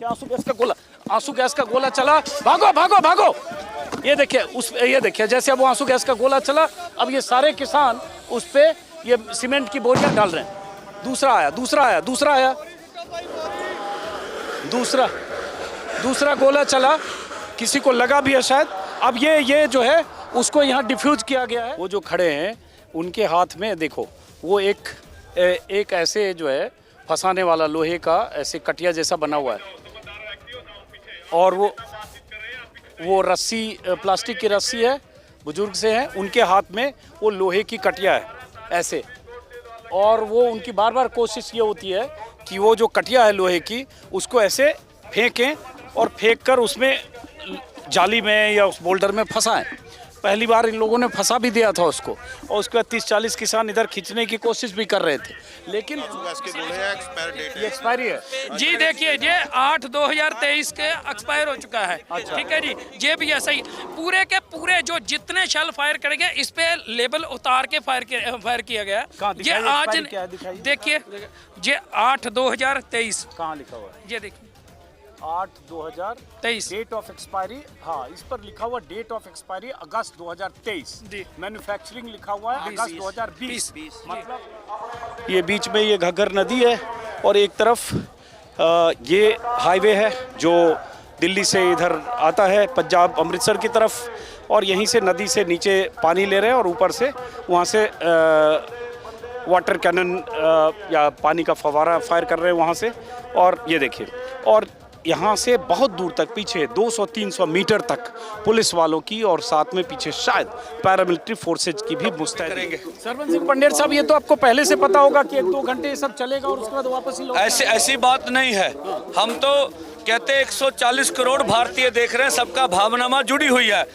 देखिए आंसू गैस का गोला चला, भागो भागो भागो। ये देखिए जैसे अब वो आंसू गैस का गोला चला, अब ये सारे किसान उस पे ये सीमेंट की बोरियां डाल रहे हैं। दूसरा गोला चला, किसी को लगा भी है शायद। अब ये जो है उसको यहाँ डिफ्यूज किया गया है। वो जो खड़े हैं उनके हाथ में देखो वो एक ऐसे जो है फंसाने वाला लोहे का ऐसे कटिया जैसा बना हुआ है, और वो रस्सी प्लास्टिक की रस्सी है, बुजुर्ग से है, उनके हाथ में वो लोहे की कटिया है ऐसे। और वो उनकी बार बार कोशिश ये होती है कि वो जो कटिया है लोहे की उसको ऐसे फेंकें और फेंक कर उसमें जाली में या उस बोल्डर में फंसाएं। पहली बार इन लोगों ने फंसा भी दिया था उसको, और उसके बाद 30-40 किसान इधर खींचने की कोशिश भी कर रहे थे, लेकिन ये एक्सपायरी है जी। देखिए ये 8/2023 के एक्सपायर हो चुका है। ठीक है जी, ये भी ऐसा ही पूरे के पूरे जो जितने शेल फायर करेंगे इस पे लेबल उतार के फायर किया गया। ये आज देखिए ये 8/2023 कहाँ लिखा हुआ है? ये देखिए 8/2023 डेट ऑफ एक्सपायरी। हाँ, इस पर लिखा हुआ डेट ऑफ एक्सपायरी अगस्त 2023। मैन्युफैक्चरिंग लिखा हुआ है अगस्त 2020। मतलब ये बीच में ये घग्गर नदी है और एक तरफ ये हाईवे है जो दिल्ली से इधर आता है पंजाब अमृतसर की तरफ, और यहीं से नदी से नीचे पानी ले रहे हैं और ऊपर से वहाँ से वाटर कैनन या पानी का फव्वारा फायर कर रहे हैं वहाँ से। और ये देखिए, और यहाँ से बहुत दूर तक पीछे 200-300 मीटर तक पुलिस वालों की और साथ में पीछे शायद पैरामिलिट्री फोर्सेज की भी मुस्तैद करेंगे। सरवन सिंह पंडेर साहब, ये तो आपको पहले से पता होगा कि 1-2 घंटे ये सब चलेगा और उसके बाद वापस ही लोग। ऐसी बात नहीं है। हम तो कहते 140 करोड़ भारतीय देख रहे हैं, सबका भावनामा जुड़ी हुई है।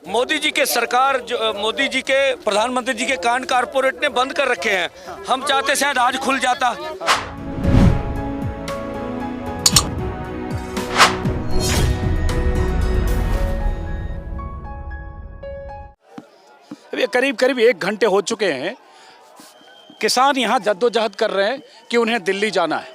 मोदी जी के सरकार, जो मोदी जी के प्रधानमंत्री जी के कान कारपोरेट ने बंद कर रखे हैं। हम चाहते शायद आज खुल जाता। करीब 1 घंटे हो चुके हैं, किसान यहाँ जद्दोजहद कर रहे हैं कि उन्हें दिल्ली जाना है,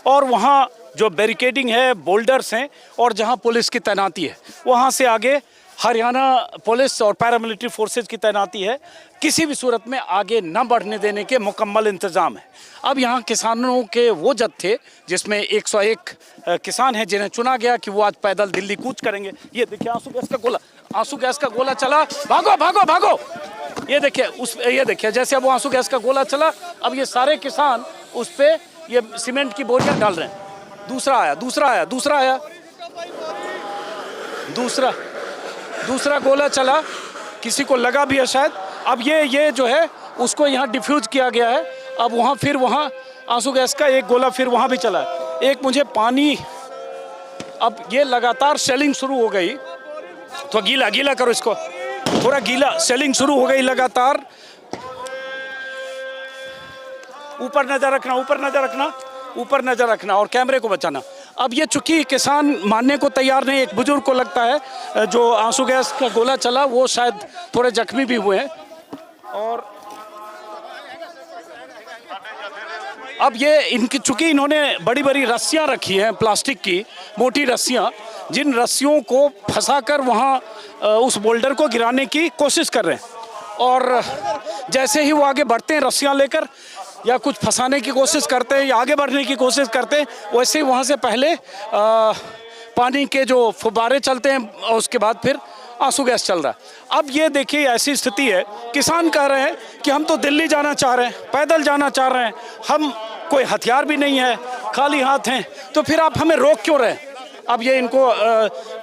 और वहाँ जो बैरिकेडिंग है, बोल्डर्स हैं, और जहाँ पुलिस की तैनाती है वहाँ से आगे हरियाणा पुलिस और पैरामिलिट्री फोर्सेज की तैनाती है। किसी भी सूरत में आगे न बढ़ने देने के मुकम्मल इंतज़ाम है। अब यहाँ किसानों के वो जत्थे जिसमें 101 किसान हैं जिन्हें चुना गया कि वो आज पैदल दिल्ली कूच करेंगे। ये देखिए आंसू गैस का गोला चला, भागो भागो भागो। ये देखिए जैसे अब वो आंसू गैस का गोला चला, अब ये सारे किसान उस पे ये सीमेंट की बोरियां डाल रहे हैं। दूसरा गोला चला, किसी को लगा भी है शायद। अब ये जो है उसको यहाँ डिफ्यूज किया गया है। अब वहाँ आंसू गैस का एक गोला फिर वहाँ भी चला है। एक मुझे पानी, अब ये लगातार शेलिंग शुरू हो गई, तो गीला करो इसको, थोड़ा गीला। शेलिंग शुरू हो गई लगातार। ऊपर नजर रखना और कैमरे को बचाना। अब ये चूंकि किसान मानने को तैयार नहीं, एक बुजुर्ग को लगता है जो आंसू गैस का गोला चला वो शायद थोड़े जख्मी भी हुए हैं। और अब ये चूंकि इन्होंने बड़ी रस्सियां रखी हैं, प्लास्टिक की मोटी रस्सियां, जिन रस्सियों को फंसाकर वहाँ उस बोल्डर को गिराने की कोशिश कर रहे हैं। और जैसे ही वो आगे बढ़ते हैं रस्सियां लेकर, या कुछ फंसाने की कोशिश करते हैं या आगे बढ़ने की कोशिश करते हैं, वैसे ही वहाँ से पहले पानी के जो फुब्बारे चलते हैं और उसके बाद फिर आंसू गैस चल रहा है। अब ये देखिए ऐसी स्थिति है, किसान कह रहे हैं कि हम तो दिल्ली जाना चाह रहे हैं, पैदल जाना चाह रहे हैं, हम कोई हथियार भी नहीं है, खाली हाथ हैं, तो फिर आप हमें रोक क्यों रहे हैं? अब ये इनको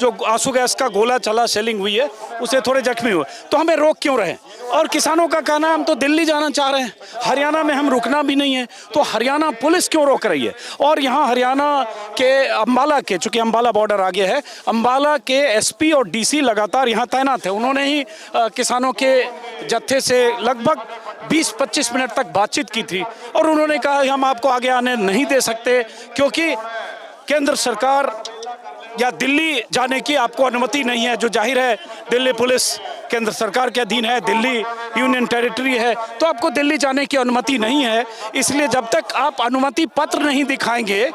जो आंसू गैस का गोला चला, शेलिंग हुई है, उसे थोड़े जख्मी हुए, तो हमें रोक क्यों रहे? और किसानों का कहना है हम तो दिल्ली जाना चाह रहे हैं, हरियाणा में हम रुकना भी नहीं है, तो हरियाणा पुलिस क्यों रोक रही है? और यहाँ हरियाणा के अम्बाला के, चूँकि अम्बाला बॉर्डर आगे है, अम्बाला के एसपी और डीसी लगातार यहाँ तैनात है। उन्होंने ही किसानों के जत्थे से लगभग 20-25 मिनट तक बातचीत की थी, और उन्होंने कहा हम आपको आगे आने नहीं दे सकते, क्योंकि केंद्र सरकार या दिल्ली जाने की आपको अनुमति नहीं है। जो जाहिर है, दिल्ली पुलिस केंद्र सरकार के अधीन है, दिल्ली यूनियन टेरिटरी है, तो आपको दिल्ली जाने की अनुमति नहीं है। इसलिए जब तक आप अनुमति पत्र नहीं दिखाएंगे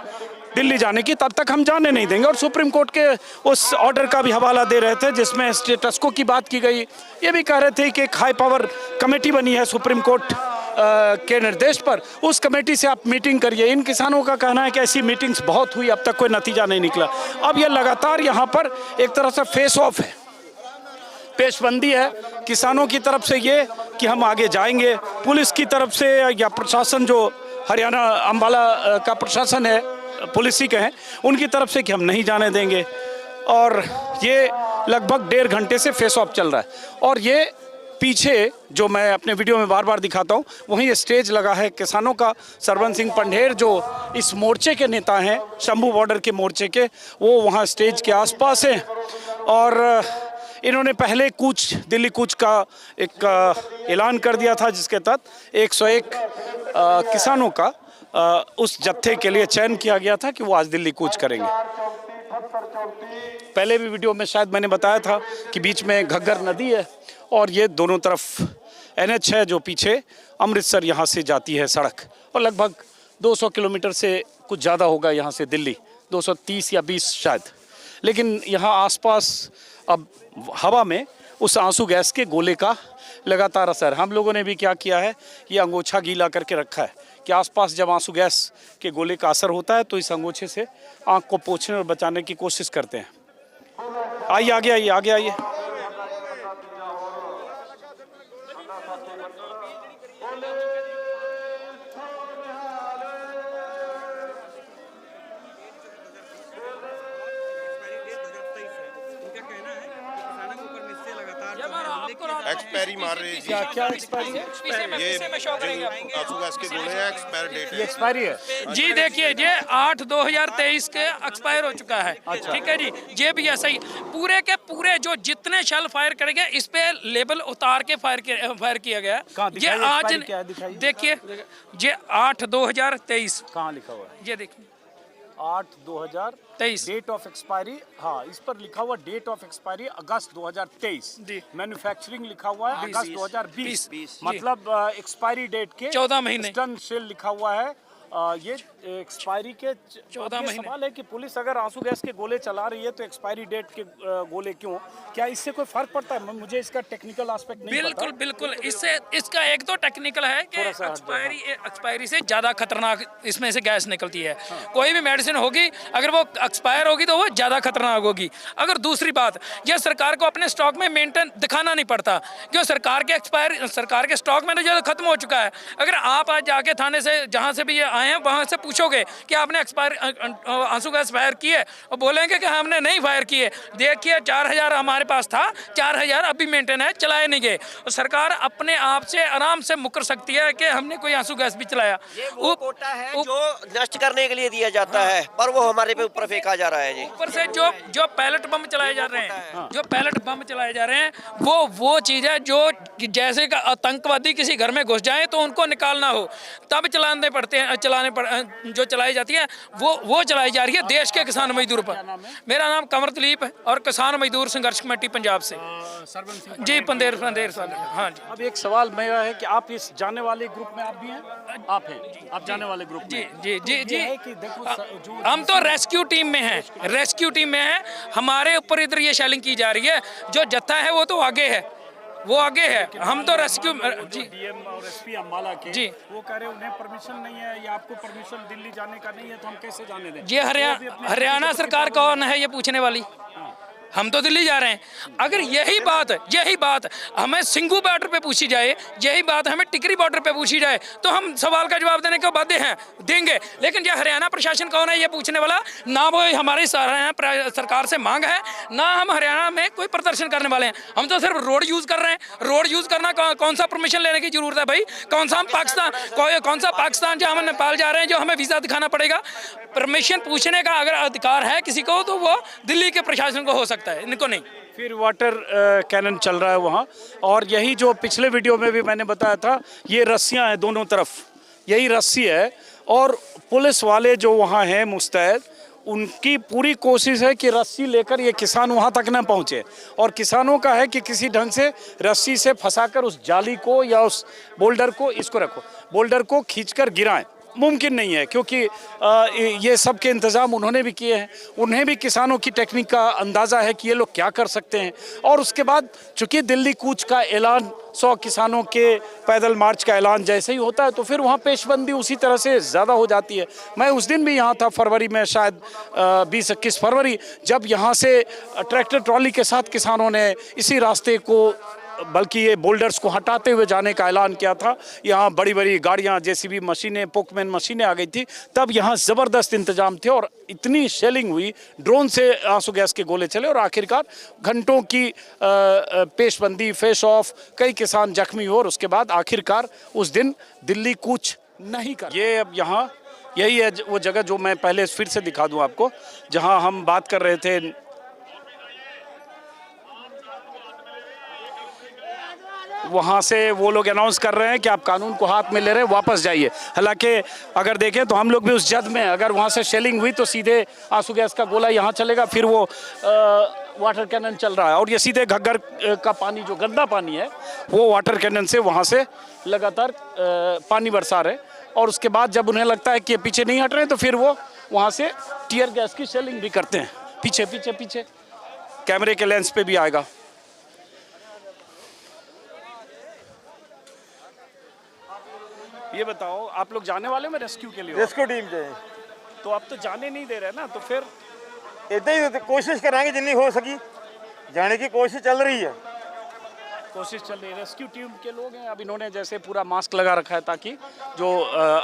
दिल्ली जाने की, तब तक हम जाने नहीं देंगे। और सुप्रीम कोर्ट के उस ऑर्डर का भी हवाला दे रहे थे जिसमें स्टेटस को की बात की गई। ये भी कह रहे थे कि एक हाई पावर कमेटी बनी है सुप्रीम कोर्ट के निर्देश पर, उस कमेटी से आप मीटिंग करिए। इन किसानों का कहना है कि ऐसी मीटिंग्स बहुत हुई, अब तक कोई नतीजा नहीं निकला। अब ये लगातार यहाँ पर एक तरह से फेस ऑफ है, पेशबंदी है किसानों की तरफ से ये कि हम आगे जाएंगे, पुलिस की तरफ से या प्रशासन जो हरियाणा अम्बाला का प्रशासन है, पुलिस ही के हैं, उनकी तरफ से कि हम नहीं जाने देंगे। और ये लगभग 1.5 घंटे से फेस ऑफ चल रहा है। और ये पीछे जो मैं अपने वीडियो में बार बार दिखाता हूँ, वहीं ये स्टेज लगा है किसानों का। सरवन सिंह पंढेर जो इस मोर्चे के नेता हैं, शंभू बॉर्डर के मोर्चे के, वो वहाँ स्टेज के आसपास हैं। और इन्होंने पहले कूच, दिल्ली कूच का एक ऐलान कर दिया था, जिसके तहत 101 किसानों का उस जत्थे के लिए चयन किया गया था कि वो आज दिल्ली कूच करेंगे। पहले भी वीडियो में शायद मैंने बताया था कि बीच में घग्गर नदी है और ये दोनों तरफ NH है जो पीछे अमृतसर यहाँ से जाती है सड़क, और लगभग 200 किलोमीटर से कुछ ज़्यादा होगा यहाँ से दिल्ली, 230 या 20 शायद। लेकिन यहाँ आसपास अब हवा में उस आंसू गैस के गोले का लगातार असर। हम लोगों ने भी क्या किया है, ये अंगोछा गीला करके रखा है कि आसपास जब आंसू गैस के गोले का असर होता है तो इस अंगोछे से आंख को पोंछने और बचाने की कोशिश करते हैं। आइए आगे आइए आगे आइए। एक्सपायरी मार रही है जी। क्या एक्सपायरी है? ये आंसू गैस के गोले हैं, एक्सपायर डेट ये है। एक्सपायरी है जी देखिए, ये 8/2023 के एक्सपायर हो चुका है। ठीक है जी, ये भी ऐसा ही पूरे के पूरे जो जितने शेल फायर करेंगे इस पे लेबल उतार के फायर किया गया। कहाँ ये दिखाइए, आज expiry क्या है दिखाइए। देखिए, ये 8/2023, कहाँ लिखा हुआ है? ये देखिए 8/2023 डेट ऑफ एक्सपायरी। हाँ, इस पर लिखा हुआ डेट ऑफ एक्सपायरी अगस्त 2023। जी। मैन्युफैक्चरिंग लिखा हुआ है अगस्त 2020। 20। मतलब एक्सपायरी डेट के 14 महीने। स्टन सेल लिखा हुआ है। ये एक्सपायरी के 14 महीने। सवाल है कि पुलिस अगर आंसू गैस के गोले चला रही है तो एक्सपायरी डेट के गोले क्यों? क्या इससे कोई फर्क पड़ता है? मुझे इसका टेक्निकल एस्पेक्ट नहीं बिल्कुल पता। बिल्कुल, इससे इसका एक तो टेक्निकल है कि थोड़ा सा हट जाओ। एक्सपायरी से ज़्यादा खतरनाक इसमें से गैस निकलती है। कोई भी मेडिसिन होगी अगर वो एक्सपायर होगी तो वो ज़्यादा खतरनाक होगी। अगर दूसरी बात, यह सरकार को अपने स्टॉक में मेंटेन दिखाना नहीं पड़ता, क्यों सरकार के स्टॉक में तो जो खत्म हो चुका है। अगर आप आज जाके थाने से जहाँ से भी ये आए हैं वहाँ से पूछोगे कि आपने आंसू गैस फायर किए, और बोलेंगे कि हमने नहीं फायर किए। देखिए 4000 हमारे पास था, 4000 अभी मेंटेन है, चलाए नहीं गए। और सरकार अपने आप से आराम से मुकर सकती है कि हमने कोई आंसू गैस भी चलाया। ये वो कोटा है जो नष्ट करने के लिए दिया जाता है, पर वो हमारे पे ऊपर फेंका जा रहा है जी। ऊपर से जो पैलेट बम चलाए जा रहे हैं, जो पैलेट बम चलाए जा रहे हैं, वो चीज़ है जो जैसे का आतंकवादी किसी घर में घुस जाए तो उनको निकालना हो तब चलाने पड़ते हैं, जो चलाई जाती है वो चलाई जा रही है देश के किसान मजदूर पर। मेरा नाम कमरतलीप है और किसान मजदूर संघर्ष कमेटी पंजाब से जी, पंदेर साल। हाँ जी। अब एक सवाल मेरा है कि आप इस जाने वाले ग्रुप में आप भी हैं? आप हैं, आप जाने वाले ग्रुप जी में? जी जी जी, ये है कि देखो जो हम तो रेस्क्यू टीम में हैं, हमारे ऊपर इधर ये शेलिंग की जा रही है। जो जत्था है वो तो आगे है, हम तो रेस्क्यू जी। डीएम और एसपी अम्बाला के जी। वो कह रहे उन्हें परमिशन नहीं है या आपको परमिशन दिल्ली जाने का नहीं है, तो हम कैसे जाने दें? ये हरियाणा सरकार कौन है ये पूछने वाली? हम तो दिल्ली जा रहे हैं। अगर यही बात हमें सिंघू बॉर्डर पे पूछी जाए, यही बात हमें टिकरी बॉर्डर पे पूछी जाए तो हम सवाल का जवाब देने को बाध्य देंगे। लेकिन ये हरियाणा प्रशासन कौन है ये पूछने वाला? ना वो हमारी सरकार से मांग है, ना हम हरियाणा में कोई प्रदर्शन करने वाले हैं। हम तो सिर्फ रोड यूज़ कर रहे हैं। रोड यूज़ करना कौन सा परमिशन लेने की जरूरत है भाई? कौन सा पाकिस्तान जो हम नेपाल जा रहे हैं जो हमें वीज़ा दिखाना पड़ेगा? परमिशन पूछने का अगर अधिकार है किसी को तो वो दिल्ली के प्रशासन को हो सकता है, इनको नहीं। फिर वाटर कैनन चल रहा है वहाँ, और यही जो पिछले वीडियो में भी मैंने बताया था, ये रस्सियाँ हैं दोनों तरफ, यही रस्सी है। और पुलिस वाले जो वहाँ हैं मुस्तैद, उनकी पूरी कोशिश है कि रस्सी लेकर ये किसान वहाँ तक न पहुँचे। और किसानों का है कि किसी ढंग से रस्सी से फंसाकर उस जाली को या उस बोल्डर को, इसको रखो, बोल्डर को खींचकर गिराएं। मुमकिन नहीं है, क्योंकि ये सब के इंतज़ाम उन्होंने भी किए हैं। उन्हें भी किसानों की टेक्निक का अंदाज़ा है कि ये लोग क्या कर सकते हैं। और उसके बाद चूँकि दिल्ली कूच का ऐलान, 100 किसानों के पैदल मार्च का ऐलान जैसे ही होता है तो फिर वहाँ पेशबंदी उसी तरह से ज़्यादा हो जाती है। मैं उस दिन भी यहाँ था, फरवरी में, शायद 20-21 फरवरी, जब यहाँ से ट्रैक्टर ट्रॉली के साथ किसानों ने इसी रास्ते को, बल्कि ये बोल्डर्स को हटाते हुए जाने का ऐलान किया था। यहाँ बड़ी बड़ी गाड़ियाँ, जेसीबी मशीनें, पोकमैन मशीनें आ गई थी। तब यहाँ ज़बरदस्त इंतजाम थे और इतनी शेलिंग हुई, ड्रोन से आंसू गैस के गोले चले और आखिरकार घंटों की पेशबंदी, फेस ऑफ, कई किसान जख्मी हुए और उसके बाद आखिरकार उस दिन दिल्ली कूच नहीं कर। ये अब यहाँ यही है वो जगह जो मैं पहले फिर से दिखा दूँ आपको, जहाँ हम बात कर रहे थे। वहाँ से वो लोग अनाउंस कर रहे हैं कि आप कानून को हाथ में ले रहे हैं, वापस जाइए। हालांकि अगर देखें तो हम लोग भी उस जद में, अगर वहाँ से शेलिंग हुई तो सीधे आंसू गैस का गोला यहाँ चलेगा, फिर वो वाटर कैनन चल रहा है और ये सीधे घग्गर का पानी, जो गंदा पानी है, वो वाटर कैनन से वहाँ से लगातार पानी बरसा रहे। और उसके बाद जब उन्हें लगता है कि ये पीछे नहीं हट रहे तो फिर वो वहाँ से टीयर गैस की शेलिंग भी करते हैं। पीछे पीछे पीछे कैमरे के लेंस पे भी आएगा। ये बताओ, आप लोग जाने वाले में रेस्क्यू के लिए? रेस्क्यू टीम से तो आप तो जाने नहीं दे रहे ना, तो फिर इतना ही कोशिश कराएंगे जितनी हो सकी, जाने की कोशिश चल रही है। कोशिश चल रही है। रेस्क्यू टीम के लोग हैं, अब इन्होंने जैसे पूरा मास्क लगा रखा है ताकि जो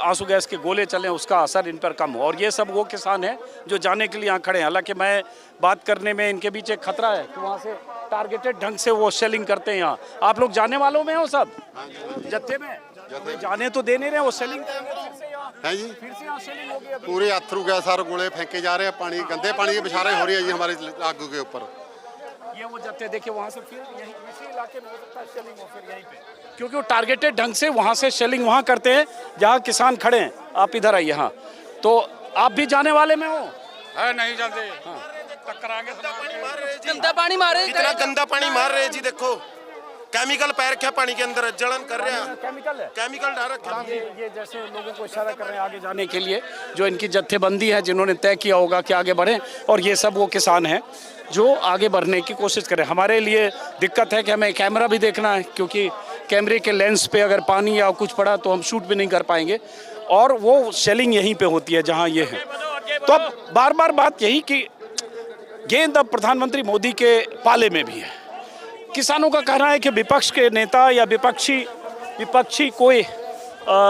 आंसू गैस के गोले चलें उसका असर इन पर कम हो। और ये सब वो किसान हैं जो जाने के लिए यहाँ खड़े हैं। हालांकि मैं बात करने में इनके बीच एक खतरा है कि वहाँ से टारगेटेड ढंग से वो शेलिंग करते हैं यहाँ। आप लोग जाने वालों में हो सब जत्थे में? जाने तो दे नहीं रहे, वो सेलिंग है जी। फिर से यहाँ सेलिंग हो गई। पूरे अथरू गैस और गोले फेंके जा रहे हैं, पानी, गंदे पानी की बौछारें हो रही है जी हमारे आगू के ऊपर। ये वो जत्थे देखिए, वहाँ से फिर यहीं इसी इलाके में हो सकता है शेलिंग हो फिर यहीं पे, क्योंकि वो टारगेटेड ढंग से वहाँ से शेलिंग वहाँ करते हैं जहाँ किसान खड़े हैं। आप इधर आइए। हाँ, तो आप भी जाने वाले में हो? है नहीं जानते। हाँ। गंदा पानी मारे, इतना गंदा पानी मार रहे जी। देखो केमिकल पैर रखा पानी के अंदर, जलन कर रहे हैं, केमिकल है, केमिकल डाल रखा है। ये जैसे लोगों को इशारा कर रहे हैं आगे जाने के लिए, जो इनकी जत्थेबंदी है, जिन्होंने तय किया होगा कि आगे बढ़ें। और ये सब वो किसान हैं जो आगे बढ़ने की कोशिश करें। हमारे लिए दिक्कत है कि हमें कैमरा भी देखना है, क्योंकि कैमरे के लेंस पे अगर पानी या कुछ पड़ा तो हम शूट भी नहीं कर पाएंगे। और वो शेलिंग यहीं पे होती है जहाँ ये है। तो अब बार बार बात यही कि गेंद अब प्रधानमंत्री मोदी के पाले में भी है। किसानों का कहना है कि विपक्ष के नेता या विपक्षी कोई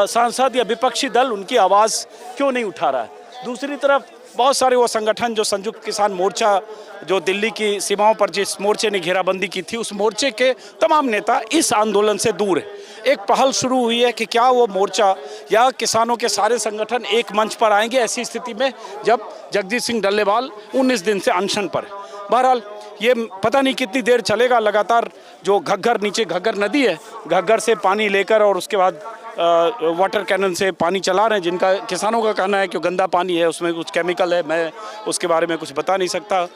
सांसद या विपक्षी दल उनकी आवाज़ क्यों नहीं उठा रहा है। दूसरी तरफ बहुत सारे वो संगठन, जो संयुक्त किसान मोर्चा, जो दिल्ली की सीमाओं पर जिस मोर्चे ने घेराबंदी की थी, उस मोर्चे के तमाम नेता इस आंदोलन से दूर है। एक पहल शुरू हुई है कि क्या वो मोर्चा या किसानों के सारे संगठन एक मंच पर आएंगे ऐसी स्थिति में जब जगजीत सिंह डल्लेवाल 19 दिन से अनशन पर है। बहरहाल ये पता नहीं कितनी देर चलेगा। लगातार जो घग्गर, नीचे घग्गर नदी है, घग्गर से पानी लेकर और उसके बाद वाटर कैनन से पानी चला रहे हैं, जिनका किसानों का कहना है कि गंदा पानी है, उसमें कुछ केमिकल है। मैं उसके बारे में कुछ बता नहीं सकता।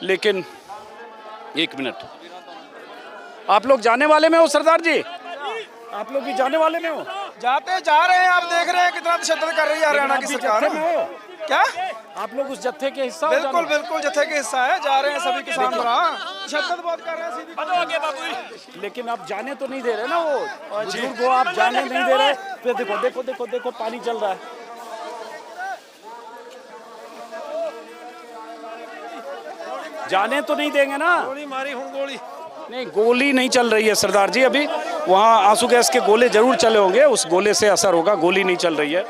लेकिन एक मिनट, आप लोग जाने वाले में हो सरदार जी? आप लोग भी जाने वाले में हो? जाते जा रहे हैं, आप देख रहे हैं कितना तशद्दुद कर रही है हरियाणा की सरकार। क्या आप लोग उस जत्थे के हिस्सा? बिल्कुल बिल्कुल जत्थे के हिस्सा है, जा रहे हैं सभी किसान। तशद्दुद बहुत कर रहे हैं, सीधी। लेकिन आप जाने तो नहीं दे रहे ना, वो बुजुर्ग को आप जाने नहीं दे रहे। फिर देखो देखो देखो देखो पानी चल रहा है। जाने तो नहीं देंगे ना? गोली मारी हूँ, गोली नहीं, गोली नहीं चल रही है सरदार जी। अभी वहाँ आंसू गैस के गोले जरूर चले होंगे, उस गोले से असर होगा। गोली नहीं चल रही है,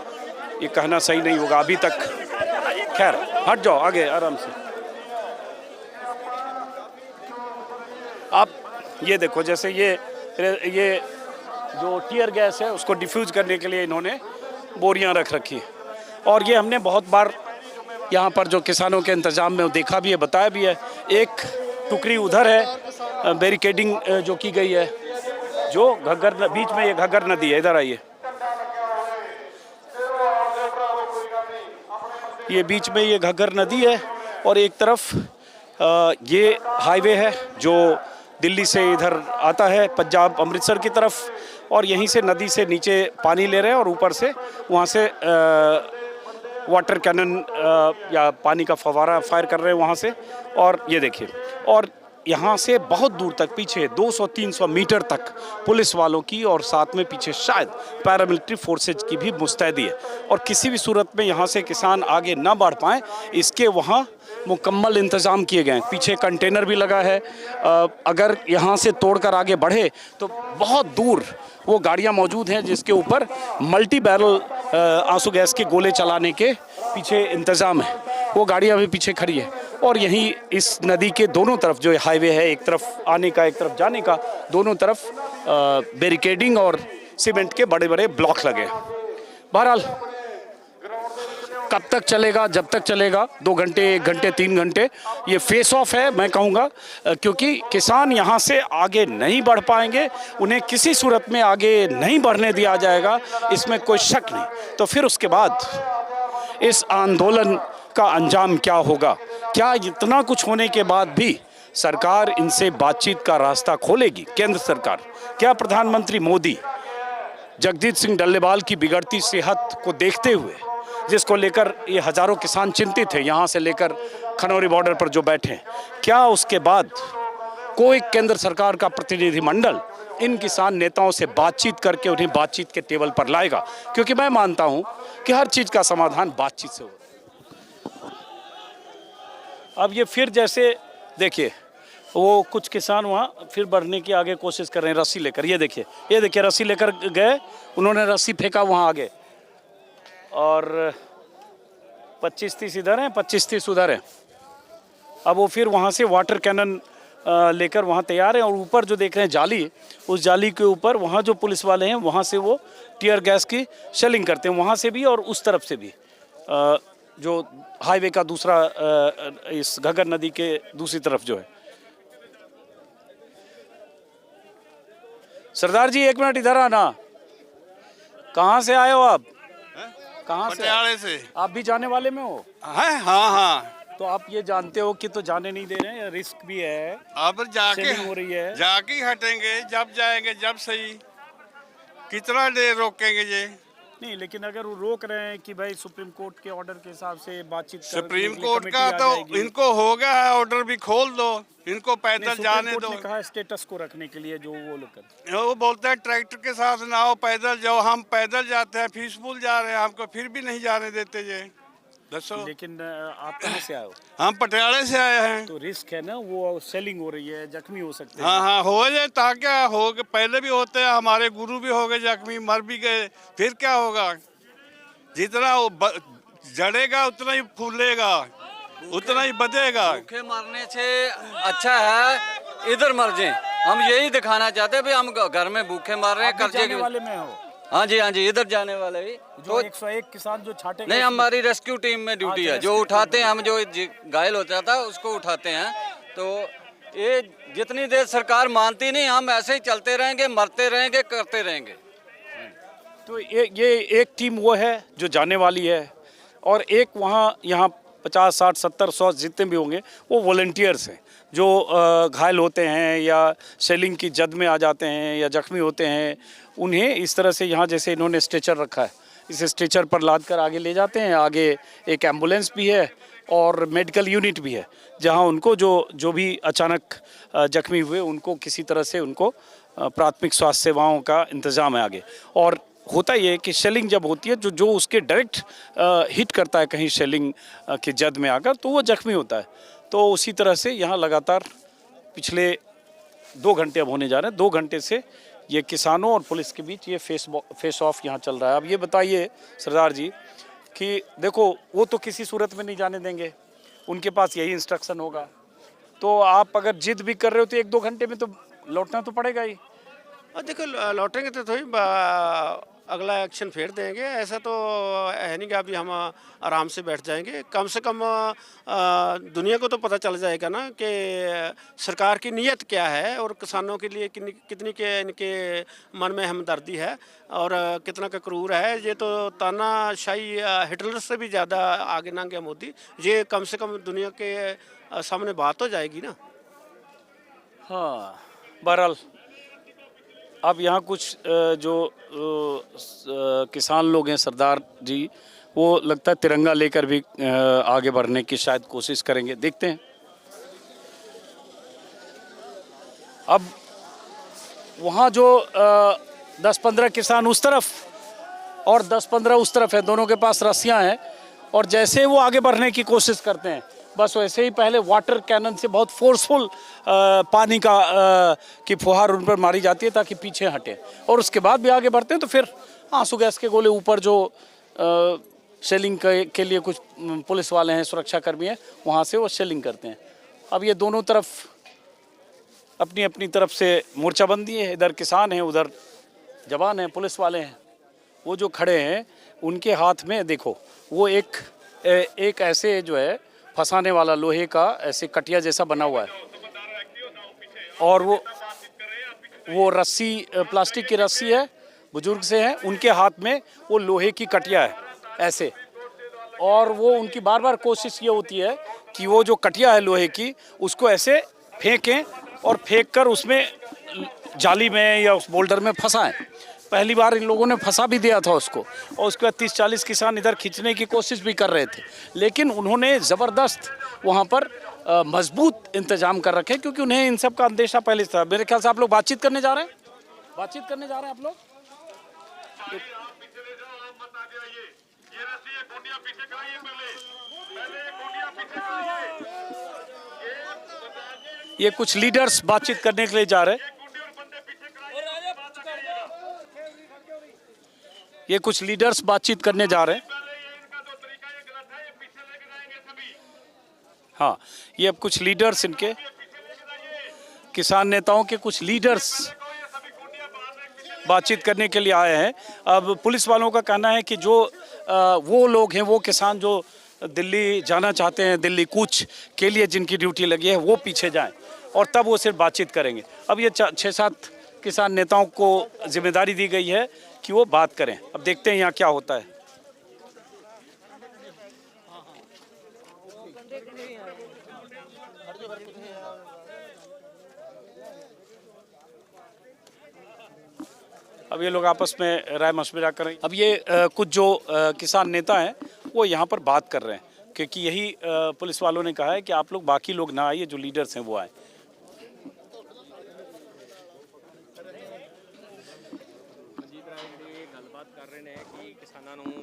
ये कहना सही नहीं होगा अभी तक। खैर, हट जाओ आगे आराम से। आप ये देखो, जैसे ये जो टीयर गैस है उसको डिफ्यूज करने के लिए इन्होंने बोरियां रख रखी है। और ये हमने बहुत बार यहाँ पर जो किसानों के इंतजाम में देखा भी है, बताया भी है। एक टुकड़ी उधर है, बैरिकेडिंग जो की गई है, जो घग्गर बीच में ये घग्गर नदी है। इधर आइए, ये बीच में ये घग्गर नदी है और एक तरफ ये हाईवे है जो दिल्ली से इधर आता है पंजाब अमृतसर की तरफ। और यहीं से नदी से नीचे पानी ले रहे हैं और ऊपर से वहाँ से वाटर कैनन या पानी का फव्वारा फायर कर रहे हैं वहाँ से। और ये देखिए, और यहाँ से बहुत दूर तक पीछे 200-300 मीटर तक पुलिस वालों की और साथ में पीछे शायद पैरामिलिट्री फोर्सेज की भी मुस्तैदी है। और किसी भी सूरत में यहाँ से किसान आगे ना बढ़ पाएँ, इसके वहाँ मुकम्मल इंतज़ाम किए गए हैं। पीछे कंटेनर भी लगा है, अगर यहाँ से तोड़कर आगे बढ़े तो बहुत दूर वो गाड़ियाँ मौजूद हैं जिसके ऊपर मल्टी बैरल आंसू गैस के गोले चलाने के पीछे इंतज़ाम है। वो गाड़ियाँ भी पीछे खड़ी है। और यहीं इस नदी के दोनों तरफ जो हाईवे है, एक तरफ आने का एक तरफ जाने का, दोनों तरफ बैरिकेडिंग और सीमेंट के बड़े बड़े ब्लॉक लगे हैं। बहरहाल कब तक चलेगा, जब तक चलेगा, 2 घंटे, 1 घंटे, 3 घंटे, ये फेस ऑफ है मैं कहूँगा, क्योंकि किसान यहाँ से आगे नहीं बढ़ पाएंगे, उन्हें किसी सूरत में आगे नहीं बढ़ने दिया जाएगा, इसमें कोई शक नहीं। तो फिर उसके बाद इस आंदोलन का अंजाम क्या होगा? क्या इतना कुछ होने के बाद भी सरकार इनसे बातचीत का रास्ता खोलेगी? केंद्र सरकार, क्या प्रधानमंत्री मोदी जगजीत सिंह डल्लेवाल की बिगड़ती सेहत को देखते हुए, जिसको लेकर ये हज़ारों किसान चिंतित हैं, यहाँ से लेकर खनौरी बॉर्डर पर जो बैठे हैं, क्या उसके बाद कोई केंद्र सरकार का प्रतिनिधिमंडल इन किसान नेताओं से बातचीत करके उन्हें बातचीत के टेबल पर लाएगा? क्योंकि मैं मानता हूँ कि हर चीज़ का समाधान बातचीत से होगा। अब ये फिर जैसे देखिए, वो कुछ किसान वहाँ फिर बढ़ने की आगे कोशिश कर रहे हैं रस्सी लेकर। ये देखिए रस्सी लेकर गए, उन्होंने रस्सी फेंका वहाँ आगे, और 25-30 इधर हैं, 25-30 उधर हैं। अब वो फिर वहाँ से वाटर कैनन लेकर वहाँ तैयार हैं। और ऊपर जो देख रहे हैं जाली, उस जाली के ऊपर वहाँ जो पुलिस वाले हैं, वहाँ से वो टीयर गैस की शेलिंग करते हैं, वहाँ से भी और उस तरफ से भी, जो हाईवे का दूसरा इस घग्गर नदी के दूसरी तरफ जो है। सरदार जी 1 मिनट इधर आना। कहाँ से आए हो आप? कहाँ से? पटियाले से। आप भी जाने वाले में हो? है, हाँ हाँ। तो आप ये जानते हो कि तो जाने नहीं दे रहे हैं, रिस्क भी है, अब जाके हो रही है, जाके ही हटेंगे, जब जाएंगे जब सही। कितना देर रोकेंगे ये? नहीं, लेकिन अगर वो रोक रहे हैं कि भाई सुप्रीम कोर्ट के ऑर्डर के हिसाब से बातचीत सुप्रीम कोर्ट का तो इनको हो गया है ऑर्डर, भी खोल दो, इनको पैदल जाने दो। कहा स्टेटस को रखने के लिए जो वो लोग करते, वो बोलते हैं ट्रैक्टर के साथ ना हो, पैदल जाओ। हम पैदल जाते हैं, पीसफुल जा रहे हैं, हमको फिर भी नहीं जाने देते ये। दसो। लेकिन आप कहाँ से आए हो? हम पटियाले से आए हैं। तो रिस्क है ना, वो सेलिंग हो रही है, जख्मी हो सकते हैं। हाँ हाँ, हो जाए ताकि हो गए, पहले भी होते हैं, हमारे गुरु भी हो गए जख्मी, मर भी गए, फिर क्या होगा? जितना वो जड़ेगा उतना ही फूलेगा, उतना ही बधेगा। भूखे मरने से अच्छा है इधर मर जाए। हम यही दिखाना चाहते हैं, हम घर में भूखे मर रहे हैं, कर्जे के वाले में हो। हाँ जी, इधर जाने वाले भी तो 101 किसान जो छाटे नहीं, हमारी रेस्क्यू टीम में ड्यूटी है, जो उठाते हैं, हम जो घायल होता था उसको उठाते हैं। तो ये जितनी देर सरकार मानती नहीं, हम ऐसे ही चलते रहेंगे, मरते रहेंगे, करते रहेंगे। तो ये एक टीम वो है जो जाने वाली है, और एक वहाँ यहाँ 50, 60, 70, 100 जितने भी होंगे वो वॉलंटियर्स हैं जो घायल होते हैं या सेलिंग की जद में आ जाते हैं या जख्मी होते हैं। उन्हें इस तरह से यहाँ जैसे इन्होंने स्ट्रेचर रखा है, इस स्ट्रेचर पर लाद कर आगे ले जाते हैं। आगे एक एम्बुलेंस भी है और मेडिकल यूनिट भी है, जहाँ उनको जो भी अचानक जख्मी हुए उनको किसी तरह से उनको प्राथमिक स्वास्थ्य सेवाओं का इंतज़ाम है आगे। और होता ये है कि शेलिंग जब होती है, जो उसके डायरेक्ट हिट करता है कहीं शेलिंग के जद में आकर, तो वो जख्मी होता है। तो उसी तरह से यहाँ लगातार पिछले 2 घंटे अब होने जा रहे हैं, 2 घंटे से ये किसानों और पुलिस के बीच ये फेस ऑफ यहाँ चल रहा है। अब ये बताइए सरदार जी कि देखो, वो तो किसी सूरत में नहीं जाने देंगे, उनके पास यही इंस्ट्रक्शन होगा। तो आप अगर जिद भी कर रहे हो तो 1-2 घंटे में तो लौटना तो पड़ेगा ही। देखो, लौटेंगे तो थोड़ी अगला एक्शन फेर देंगे, ऐसा तो है नहीं कि अभी हम आराम से बैठ जाएंगे। कम से कम दुनिया को तो पता चल जाएगा ना कि सरकार की नीयत क्या है और किसानों के लिए कितनी के इनके मन में हमदर्दी है और कितना का क्रूर है। ये तो तानाशाही हिटलर से भी ज़्यादा आगे ना गया मोदी। ये कम से कम दुनिया के सामने बात हो जाएगी ना। हाँ, बहरहाल अब यहाँ कुछ जो किसान लोग हैं, सरदार जी, वो लगता है तिरंगा लेकर भी आगे बढ़ने की शायद कोशिश करेंगे, देखते हैं। अब वहाँ जो 10-15 किसान उस तरफ और 10-15 उस तरफ है, दोनों के पास रस्सियाँ हैं, और जैसे वो आगे बढ़ने की कोशिश करते हैं, बस वैसे ही पहले वाटर कैनन से बहुत फोर्सफुल पानी की फुहार उन पर मारी जाती है ताकि पीछे हटे, और उसके बाद भी आगे बढ़ते हैं। तो फिर आंसू गैस के गोले ऊपर जो शेलिंग के लिए कुछ पुलिस वाले हैं, सुरक्षाकर्मी हैं, वहाँ से वो शेलिंग करते हैं। अब ये दोनों तरफ अपनी अपनी तरफ से मोर्चाबंदी है, इधर किसान हैं, उधर जवान हैं, पुलिस वाले हैं। वो जो खड़े हैं उनके हाथ में देखो वो एक ऐसे जो है फंसाने वाला लोहे का ऐसे कटिया जैसा बना हुआ है, और वो रस्सी प्लास्टिक की रस्सी है, बुजुर्ग से है, उनके हाथ में वो लोहे की कटिया है ऐसे, और वो उनकी बार बार कोशिश ये होती है कि वो जो कटिया है लोहे की उसको ऐसे फेंकें और फेंक कर उसमें जाली में या उस बोल्डर में फंसाएं। पहली बार इन लोगों ने फंसा भी दिया था उसको, और उसके बाद 30-40 किसान इधर खींचने की कोशिश भी कर रहे थे, लेकिन उन्होंने ज़बरदस्त वहाँ पर मजबूत इंतजाम कर रखे, क्योंकि उन्हें इन सब का अंदेशा पहले से था। मेरे ख्याल से आप लोग बातचीत करने जा रहे हैं आप लोग। ये कुछ लीडर्स बातचीत करने के लिए जा रहे हैं। ये कुछ लीडर्स बातचीत करने जा रहे हैं। हाँ, ये अब कुछ लीडर्स, इनके किसान नेताओं के कुछ लीडर्स बातचीत करने के लिए आए हैं। अब पुलिस वालों का कहना है कि जो वो लोग हैं, वो किसान जो दिल्ली जाना चाहते हैं, दिल्ली कूच के लिए जिनकी ड्यूटी लगी है, वो पीछे जाएं और तब वो सिर्फ बातचीत करेंगे। अब ये 6-7 किसान नेताओं को जिम्मेदारी दी गई है कि वो बात करें। अब देखते हैं यहाँ क्या होता है। अब ये लोग आपस में राय मशविरा करें। अब ये कुछ जो किसान नेता हैं वो यहाँ पर बात कर रहे हैं, क्योंकि यही पुलिस वालों ने कहा है कि आप लोग, बाकी लोग ना आइए, जो लीडर्स हैं वो आए।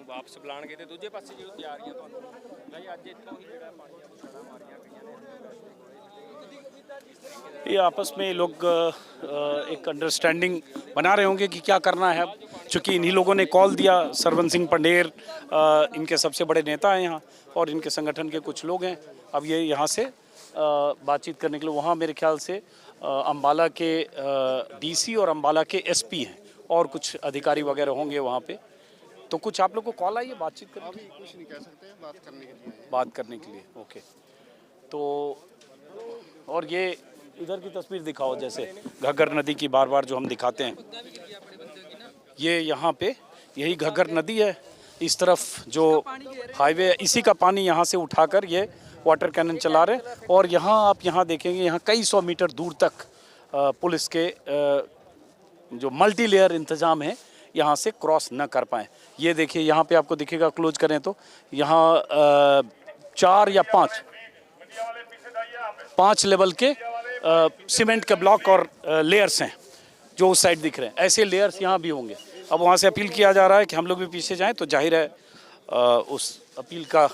वापस बुलाने के दूजे पासे जो तैयारियां नहीं अज इतों ही जो पानी मारिया गई। ये आपस में लोग एक अंडरस्टैंडिंग बना रहे होंगे कि क्या करना है। चूँकि इन्हीं लोगों ने कॉल दिया, सरवन सिंह पंढेर इनके सबसे बड़े नेता हैं यहाँ, और इनके संगठन के कुछ लोग हैं। अब ये यहाँ से बातचीत करने के लिए, वहाँ मेरे ख्याल से अम्बाला के डीसी और अम्बाला के एसपी हैं, और कुछ अधिकारी वगैरह होंगे वहाँ पे। तो कुछ आप लोग को कॉल आई है बातचीत करने? अभी कुछ नहीं कह सकते, बात करने के लिए ओके। तो और ये इधर की तस्वीर दिखाओ, जैसे घग्गर नदी की बार बार जो हम दिखाते हैं, ये यहाँ पे यही घग्गर नदी है। इस तरफ जो हाईवे, इसी का पानी यहाँ से उठाकर ये वाटर कैनन चला रहे हैं। और यहाँ आप यहाँ देखेंगे, यहाँ कई 100 मीटर दूर तक पुलिस के जो मल्टी लेयर इंतज़ाम है, यहाँ से क्रॉस न कर पाएँ। ये देखिए यहाँ पे आपको दिखेगा, क्लोज करें तो यहाँ 4 या 5 लेवल के सीमेंट के ब्लॉक और लेयर्स हैं जो उस साइड दिख रहे हैं। ऐसे लेयर्स यहाँ भी होंगे। अब वहाँ से अपील किया जा रहा है कि हम लोग भी पीछे जाएं, तो जाहिर है उस अपील का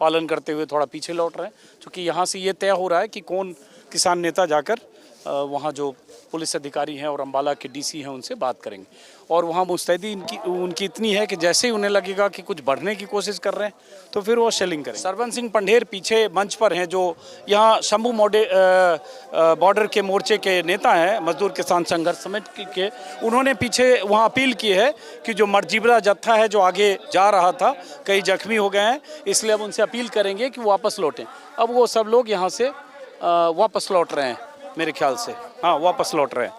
पालन करते हुए थोड़ा पीछे लौट रहे हैं, क्योंकि यहाँ से ये तय हो रहा है कि कौन किसान नेता जाकर वहाँ जो पुलिस अधिकारी हैं और अम्बाला के डीसी हैं उनसे बात करेंगे। और वहाँ मुस्तैदी उनकी इतनी है कि जैसे ही उन्हें लगेगा कि कुछ बढ़ने की कोशिश कर रहे हैं तो फिर वो शेलिंग करें। सरवन सिंह पंढेर पीछे मंच पर हैं, जो यहाँ शंभू बॉर्डर के मोर्चे के नेता हैं, मजदूर किसान संघर्ष समिति के। उन्होंने पीछे वहाँ अपील की है कि जो मर्जीबरा जत्था है जो आगे जा रहा था, कई जख्मी हो गए हैं, इसलिए अब उनसे अपील करेंगे कि वो वापस लौटें। अब वो सब लोग यहाँ से वापस लौट रहे हैं मेरे ख्याल से। हाँ, वापस लौट रहे हैं।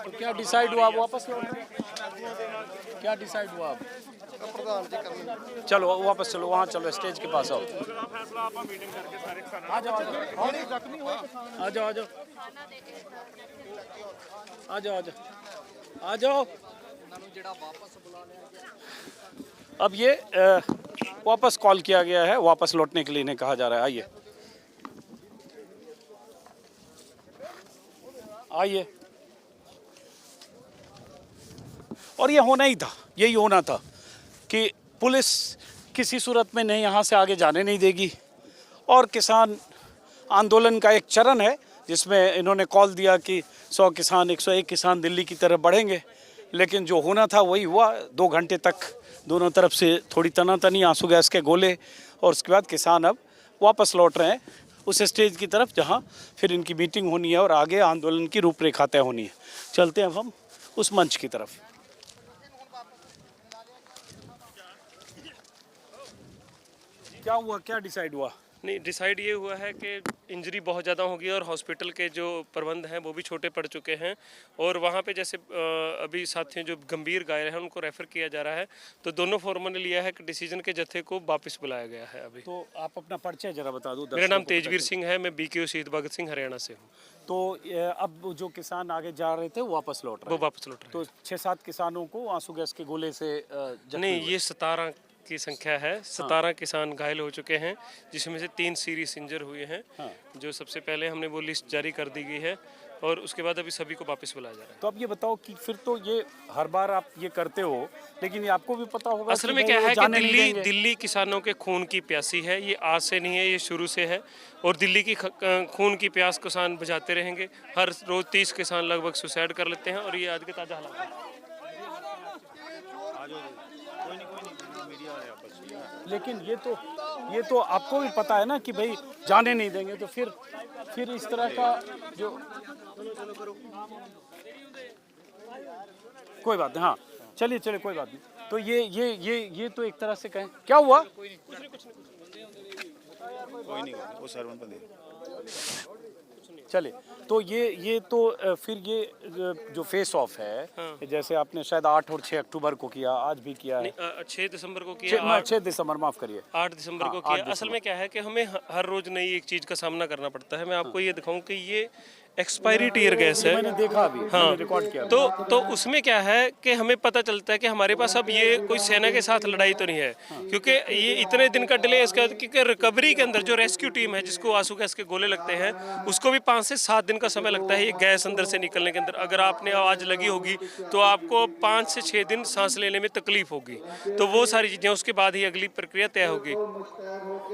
तो क्या डिसाइड हुआ, वापस लौट रहे हैं? क्या डिसाइड हुआ अब? चलो वापस चलो, वहाँ चलो, स्टेज के पास आओ। आ जाओ आ जाओ आ जाओ आ जाओ आ जाओ। अब ये वापस कॉल किया गया है, वापस लौटने के लिए इन्हें कहा जा रहा है। आइए आइए। और ये होना ही था, यही होना था कि पुलिस किसी सूरत में नहीं यहाँ से आगे जाने नहीं देगी। और किसान आंदोलन का एक चरण है जिसमें इन्होंने कॉल दिया कि 100 किसान 101 किसान दिल्ली की तरफ बढ़ेंगे, लेकिन जो होना था वही हुआ। 2 घंटे तक दोनों तरफ से थोड़ी तनातनी, आंसू गैस के गोले, और उसके बाद किसान अब वापस लौट रहे हैं उस स्टेज की तरफ जहाँ फिर इनकी मीटिंग होनी है और आगे आंदोलन की रूपरेखा तय होनी है। चलते हैं अब हम उस मंच की तरफ। क्या हुआ, क्या डिसाइड हुआ? नहीं, डिसाइड ये हुआ है कि इंजरी बहुत ज़्यादा होगी और हॉस्पिटल के जो प्रबंध हैं वो भी छोटे पड़ चुके हैं, और वहाँ पे जैसे अभी साथियों जो गंभीर घायल हैं उनको रेफ़र किया जा रहा है। तो दोनों फोरमों ने लिया है कि डिसीजन के जत्थे को वापस बुलाया गया है अभी। तो आप अपना परिचय जरा बता दो। मेरा नाम तेजवीर सिंह है, मैं BKU शहीद भगत सिंह हरियाणा से हूँ। तो अब जो किसान आगे जा रहे थे वो वापस लौट रहे हैं? वो वापस लौट रहे हैं। तो 6-7 किसानों को आंसू गैस के गोले से नहीं, ये 17 की संख्या है। 17 किसान घायल हो चुके हैं, जिसमें से 3 सीरियस इंजर हुए हैं। जो सबसे पहले हमने वो लिस्ट जारी कर दी गई है और उसके बाद अभी सभी को वापस बुलाया जा रहा है। तो अब ये बताओ कि फिर तो ये हर बार आप ये करते हो, लेकिन ये आपको भी पता होगा असल में क्या है कि दिल्ली किसानों के खून की प्यासी है। ये आज से नहीं है, ये शुरू से है, और दिल्ली की खून की प्यास किसान बुझाते रहेंगे। हर रोज 30 किसान लगभग सुसाइड कर लेते हैं, और ये आज के ताज़ा हालात हैं। लेकिन ये तो आपको भी पता है ना कि भाई जाने नहीं देंगे, तो फिर इस तरह का जो कोई बात नहीं। हाँ चलिए कोई बात नहीं। तो ये तो एक तरह से कहें क्या हुआ? कोई नहीं, वो सर्वन पर चलिए। तो ये तो फिर ये जो फेस ऑफ है, जैसे आपने शायद 8 और 6 अक्टूबर को किया, आज भी किया है। 6 दिसंबर को किया। 6 दिसंबर माफ करिए, 8 दिसंबर को किया। असल में क्या है कि हमें हर रोज नई एक चीज का सामना करना पड़ता है। मैं आपको ये दिखाऊं कि ये एक्सपायरी टीयर गैस है। मैंने देखा अभी, हाँ, रिकॉर्ड किया। तो उसमें क्या है कि हमें पता चलता है कि हमारे पास अब ये कोई सेना के साथ लड़ाई तो नहीं है, क्योंकि ये इतने दिन का डिले है इसका। क्योंकि रिकवरी के अंदर जो रेस्क्यू टीम है जिसको आंसू गैस के गोले लगते हैं, उसको भी 5 से 7 दिन का समय लगता है ये गैस अंदर से निकलने के अंदर। अगर आपने आवाज़ लगी होगी तो आपको 5 से 6 दिन सांस लेने में तकलीफ होगी। तो वो सारी चीज़ें, उसके बाद ही अगली प्रक्रिया तय होगी।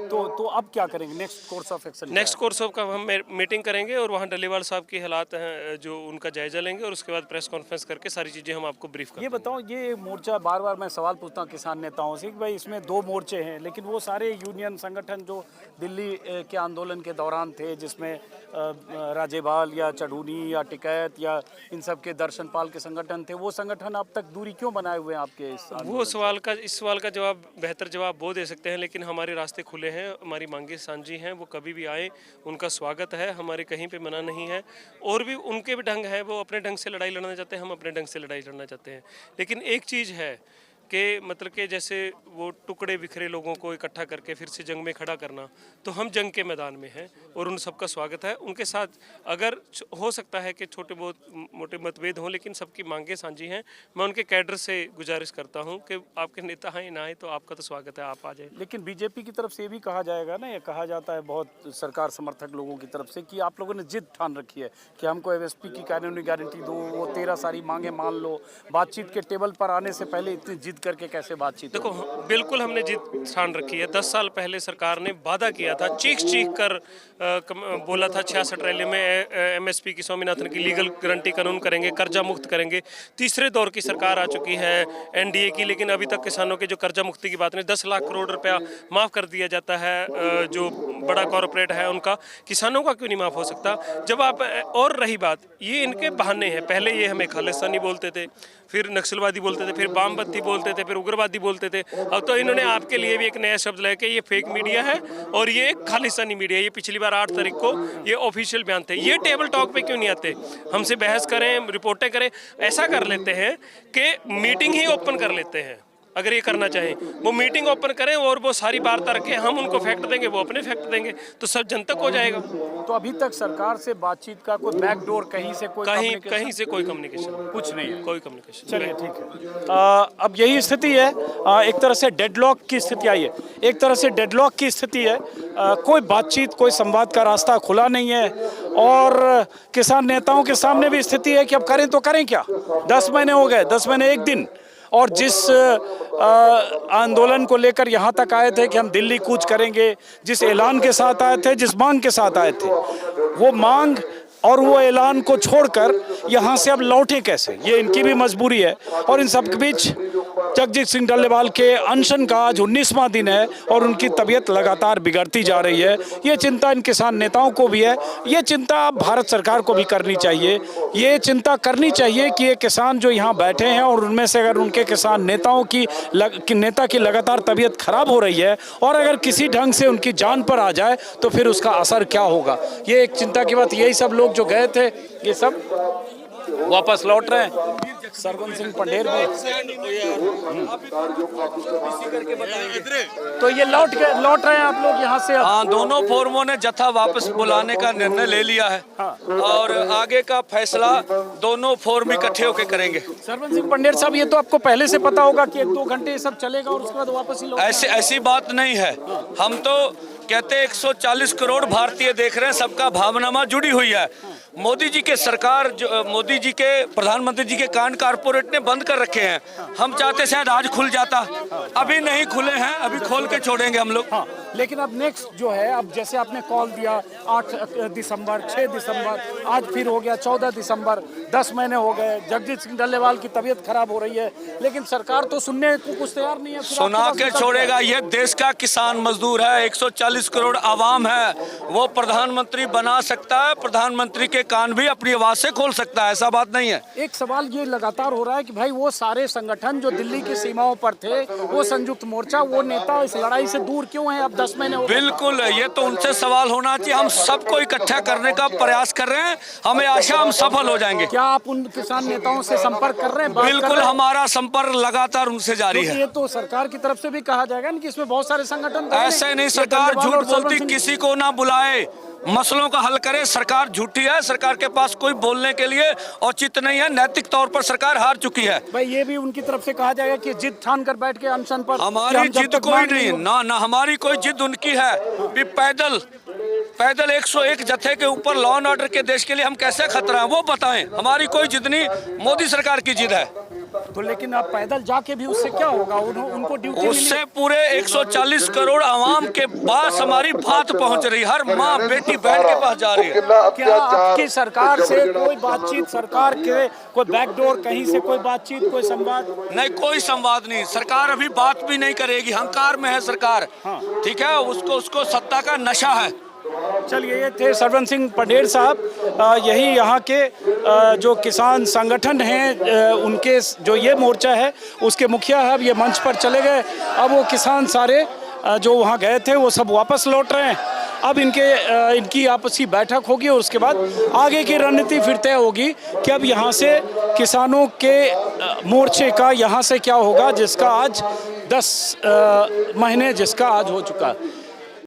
तो अब क्या करेंगे? Next course of action? Next course of का हम मीटिंग करेंगे और वहाँ डलीवाल साहब की हालात हैं जो उनका जायजा लेंगे, और उसके बाद प्रेस कॉन्फ्रेंस करके सारी चीज़ें हम आपको ब्रीफ करेंगे। ये बताओ, ये मोर्चा बार बार मैं सवाल पूछता हूँ किसान नेताओं से कि भाई इसमें 2 मोर्चे हैं, लेकिन वो सारे यूनियन संगठन जो दिल्ली के आंदोलन के दौरान थे, जिसमें राजेवाल या चढ़ूनी या टिकैत या इन सब के दर्शनपाल के संगठन थे, वो संगठन अब तक दूरी क्यों बनाए हुए हैं आपके? इस सवाल का जवाब बेहतर जवाब वो दे सकते हैं, लेकिन हमारे रास्ते खुले हैं। हमारी मांगे सांझी हैं, वो कभी भी आए उनका स्वागत है, हमारे कहीं पे मना नहीं है। और भी उनके भी ढंग है, वो अपने ढंग से लड़ाई लड़ना चाहते हैं, हम अपने ढंग से लड़ाई लड़ना चाहते हैं। लेकिन एक चीज़ है कि मतलब कि जैसे वो टुकड़े बिखरे लोगों को इकट्ठा करके फिर से जंग में खड़ा करना, तो हम जंग के मैदान में हैं और उन सबका स्वागत है। उनके साथ अगर हो सकता है कि छोटे बहुत मोटे मतभेद हों, लेकिन सबकी मांगें सांझी हैं। मैं उनके कैडर से गुजारिश करता हूं कि आपके नेता आए ना आए तो आपका तो स्वागत है, आप आ जाए। लेकिन बीजेपी की तरफ से भी कहा जाएगा ना, ये कहा जाता है बहुत सरकार समर्थक लोगों की तरफ से कि आप लोगों ने जिद ठान रखी है कि हमको MSP की कानूनी गारंटी दो, वो 13 सारी मांगे मान लो। बातचीत के टेबल पर आने से पहले इतनी जिद करके कैसे बातचीत? देखो, बिल्कुल हमने जिद ठान रखी है। 10 साल पहले सरकार ने वादा किया था, चीख कर बोला था 66 रैली में MSP की, स्वामीनाथन की लीगल गारंटी कानून करेंगे, कर्जा मुक्त करेंगे। तीसरे दौर की सरकार आ चुकी है NDA की, लेकिन अभी तक किसानों के जो कर्जा मुक्ति की बात नहीं। 10 लाख करोड़ रुपया माफ़ कर दिया जाता है, जो बड़ा कॉरपोरेट है उनका, किसानों का क्यों नहीं माफ़ हो सकता? जब आप, और रही बात, ये इनके बहाने हैं। पहले ये हमें खालिस्तानी बोलते थे, फिर नक्सलवादी बोलते थे, फिर वामपंथी बोलते थे, फिर उग्रवादी बोलते थे। अब तो इन्होंने आपके लिए भी एक नया शब्द लाया कि ये फेक मीडिया है और ये खालिस्तानी मीडिया। ये पिछली बार 8 तारीख को ये ऑफिशियल बयान थे। ये टेबल टॉक पे क्यों नहीं आते? हमसे बहस करें, रिपोर्टें करें। ऐसा कर लेते हैं कि मीटिंग ही ओपन कर लेते हैं, अगर ये करना चाहें, वो मीटिंग ओपन करें और वो सारी वार्ता रखें, हम उनको फैक्ट देंगे, वो अपने फैक्ट देंगे, तो सब जनतक हो जाएगा। तो अभी तक सरकार से बातचीत का कोई बैकडोर कहीं से कोई कहीं से कोई कम्युनिकेशन कुछ नहीं है, कोई कम्युनिकेशन। चलिए ठीक है। अब यही स्थिति है, एक तरह से डेडलॉक की स्थिति आई है, एक तरह से डेडलॉक की स्थिति है। कोई बातचीत, कोई संवाद का रास्ता खुला नहीं है और किसान नेताओं के सामने भी स्थिति है कि अब करें तो करें क्या। 10 महीने हो गए, 10 महीने 1 दिन, और जिस आंदोलन को लेकर यहाँ तक आए थे कि हम दिल्ली कूच करेंगे, जिस ऐलान के साथ आए थे, जिस मांग के साथ आए थे, वो मांग और वो ऐलान को छोड़कर यहाँ से अब लौटे कैसे, ये इनकी भी मजबूरी है। और इन सब के बीच जगजीत सिंह डल्लेवाल के अनशन का आज 19वां दिन है और उनकी तबीयत लगातार बिगड़ती जा रही है। ये चिंता इन किसान नेताओं को भी है, ये चिंता भारत सरकार को भी करनी चाहिए। ये चिंता करनी चाहिए कि ये किसान जो यहाँ बैठे हैं और उनमें से अगर उनके किसान नेताओं की नेता की लगातार तबीयत खराब हो रही है और अगर किसी ढंग से उनकी जान पर आ जाए तो फिर उसका असर क्या होगा, ये एक चिंता की बात। यही सब लोग जो गए थे ये सब वापस लौट रहे हैं। सरवन सिंह पंडेर भी, तो ये लौट रहे हैं आप लोग यहाँ से। हाँ, दोनों फोरमों ने जत्था वापस बुलाने का निर्णय ले लिया है और आगे का फैसला दोनों फोरम इकट्ठे होकर करेंगे। सरवन सिंह पंडेर साहब, ये तो आपको पहले से पता होगा कि 1-2 घंटे ये सब चलेगा और उसके बाद वापस ही लौट। ऐसी बात नहीं है। हम तो कहते 140 करोड़ भारतीय देख रहे हैं, सबका भावनामा जुड़ी हुई है। मोदी जी के सरकार, जो मोदी जी के प्रधानमंत्री जी के कान कारपोरेट ने बंद कर रखे हैं। हम चाहते शायद आज खुल जाता, अभी नहीं खुले हैं, अभी खोल के छोड़ेंगे हम लोग। हाँ, लेकिन अब नेक्स्ट जो है, अब जैसे आपने कॉल दिया 8 दिसंबर, 6 दिसंबर, आज फिर हो गया 14 दिसंबर, 10 महीने हो गए। जगजीत सिंह डल्लेवाल की तबीयत खराब हो रही है, लेकिन सरकार तो सुनने को कुछ तैयार नहीं है। सुना के छोड़ेगा। ये देश का किसान मजदूर है, 140 करोड़ आवाम है, वो प्रधानमंत्री बना सकता है, प्रधानमंत्री के कान भी अपनी आवाज से खोल सकता है, ऐसा बात नहीं है। एक सवाल ये लगातार हो रहा है कि भाई वो सारे संगठन जो दिल्ली की सीमाओं पर थे, वो संयुक्त मोर्चा, वो नेता इस लड़ाई से दूर क्यों हैं अब 10 महीने हो गए? बिल्कुल, ये तो उनसे सवाल होना चाहिए। हम सबको इकट्ठा करने का प्रयास कर रहे हैं, हमें आशा हम सफल हो जाएंगे। क्या आप उन किसान नेताओं से संपर्क कर रहे हैं? बिल्कुल, हमारा संपर्क लगातार उनसे जारी है। ये तो सरकार की तरफ से भी कहा जाएगा कि इसमें बहुत सारे संगठन, ऐसे नहीं, सरकार झूठ बोलती, किसी को ना बुलाए, मसलों का हल करे। सरकार झूठी है, सरकार के पास कोई बोलने के लिए औचित नहीं है, नैतिक तौर पर सरकार हार चुकी है। भाई ये भी उनकी तरफ से कहा जाएगा कि जिद ठान कर बैठ के अनशन पर। हमारी जिद कोई नहीं, ना हमारी कोई जिद, उनकी है कि पैदल 101 जत्थे के ऊपर लॉ एंड ऑर्डर के देश के लिए हम कैसे खतरा है वो बताएं। हमारी कोई जिद नहीं, मोदी सरकार की जिद है। तो लेकिन आप पैदल जाके भी उससे क्या होगा? उनको ड्यूटी उससे पूरे 140 करोड़ आवाम के पास हमारी बात पहुंच रही, हर माँ बेटी बहन के पास जा रही है। क्या आपकी सरकार से कोई बातचीत, सरकार के कोई बैकडोर, कहीं से कोई बातचीत, कोई संवाद? नहीं, कोई संवाद नहीं। सरकार अभी बात भी नहीं करेगी, अहंकार में है सरकार। ठीक है, उसको सत्ता का नशा है। चलिए, ये थे सरवन सिंह पंडेर साहब, यही यहाँ के जो किसान संगठन हैं, उनके जो ये मोर्चा है उसके मुखिया है। अब ये मंच पर चले गए, अब वो किसान सारे जो वहाँ गए थे वो सब वापस लौट रहे हैं। अब इनकी आपसी बैठक होगी और उसके बाद आगे की रणनीति फिर तय होगी कि अब यहाँ से किसानों के मोर्चे का यहाँ से क्या होगा, जिसका आज 10 महीने जिसका आज हो चुका है।